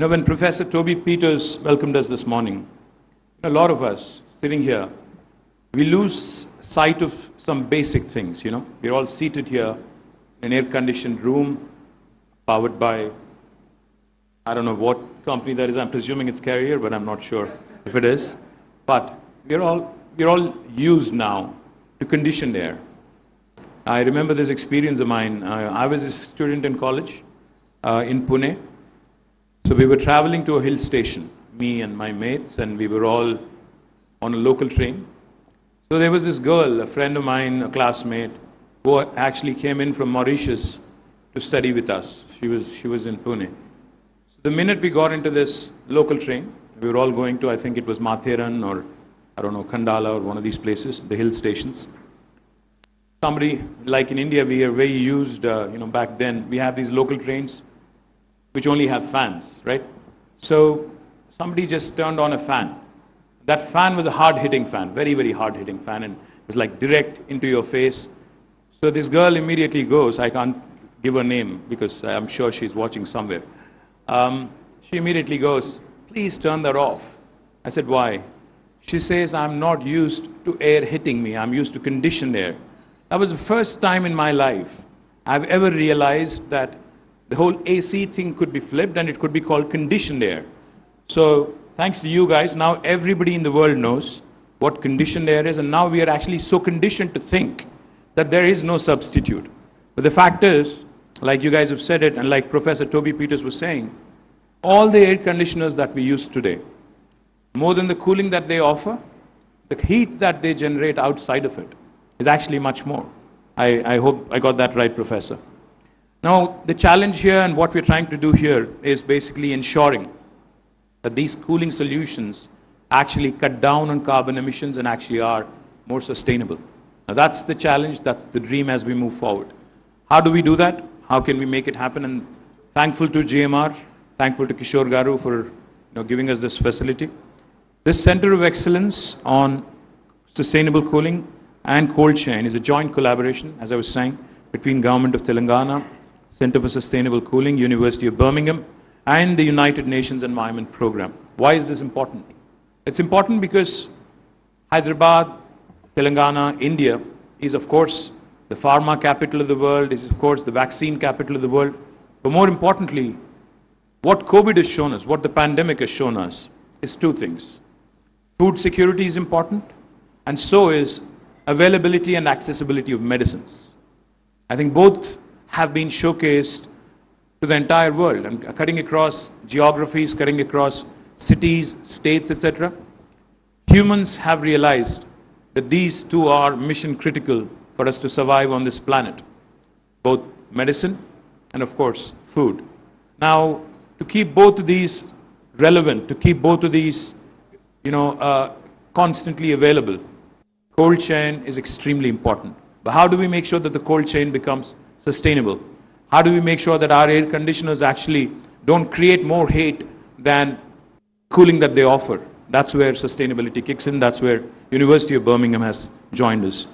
When Professor Toby Peters welcomed us this morning, a lot of us sitting here, we lose sight of some basic things, We're all seated here in an air-conditioned room, powered by, I don't know what company that is. I'm presuming it's Carrier, but I'm not sure if it is. But we're all used now to conditioned air. I remember this experience of mine. I was a student in college in Pune. So we were traveling to a hill station, me and my mates, and we were all on a local train. So there was this girl, a friend of mine, a classmate, who actually came in from Mauritius to study with us. She was in Pune. So the minute we got into this local train, we were all going to, I think it was Matheran or, I don't know, Khandala or one of these places, the hill stations. Somebody, like in India, we are very used, back then, we have these local trains which only have fans, right? So somebody just turned on a fan. That fan was a hard-hitting fan, very, very hard-hitting fan, and it was like direct into your face. So this girl immediately goes, I can't give her name because I'm sure she's watching somewhere. She immediately goes, please turn that off. I said, why? She says, I'm not used to air hitting me, I'm used to conditioned air. That was the first time in my life I've ever realized that the whole AC thing could be flipped and it could be called conditioned air. So thanks to you guys, now everybody in the world knows what conditioned air is, and now we are actually so conditioned to think that there is no substitute. But the fact is, like you guys have said it, and like Professor Toby Peters was saying, all the air conditioners that we use today, more than the cooling that they offer, the heat that they generate outside of it is actually much more. I hope I got that right, Professor. Now, the challenge here and what we're trying to do here is basically ensuring that these cooling solutions actually cut down on carbon emissions and actually are more sustainable. Now, that's the challenge, that's the dream as we move forward. How do we do that? How can we make it happen? And thankful to GMR, thankful to Kishore Garu for giving us this facility. This Center of Excellence on Sustainable Cooling and Cold Chain is a joint collaboration, as I was saying, between Government of Telangana, Center for Sustainable Cooling, University of Birmingham, and the United Nations Environment Program. Why is this important? It's important because Hyderabad, Telangana, India is of course the pharma capital of the world, is of course the vaccine capital of the world. But more importantly, what COVID has shown us, what the pandemic has shown us, is two things. Food security is important, and so is availability and accessibility of medicines. I think both have been showcased to the entire world and cutting across geographies, cutting across cities, states, etc. Humans have realized that these two are mission critical for us to survive on this planet, both medicine and of course food. Now, to keep both of these relevant, to keep both of these constantly available, cold chain is extremely important. But how do we make sure that the cold chain becomes sustainable? How do we make sure that our air conditioners actually don't create more heat than cooling that they offer? That's where sustainability kicks in. That's where University of Birmingham has joined us.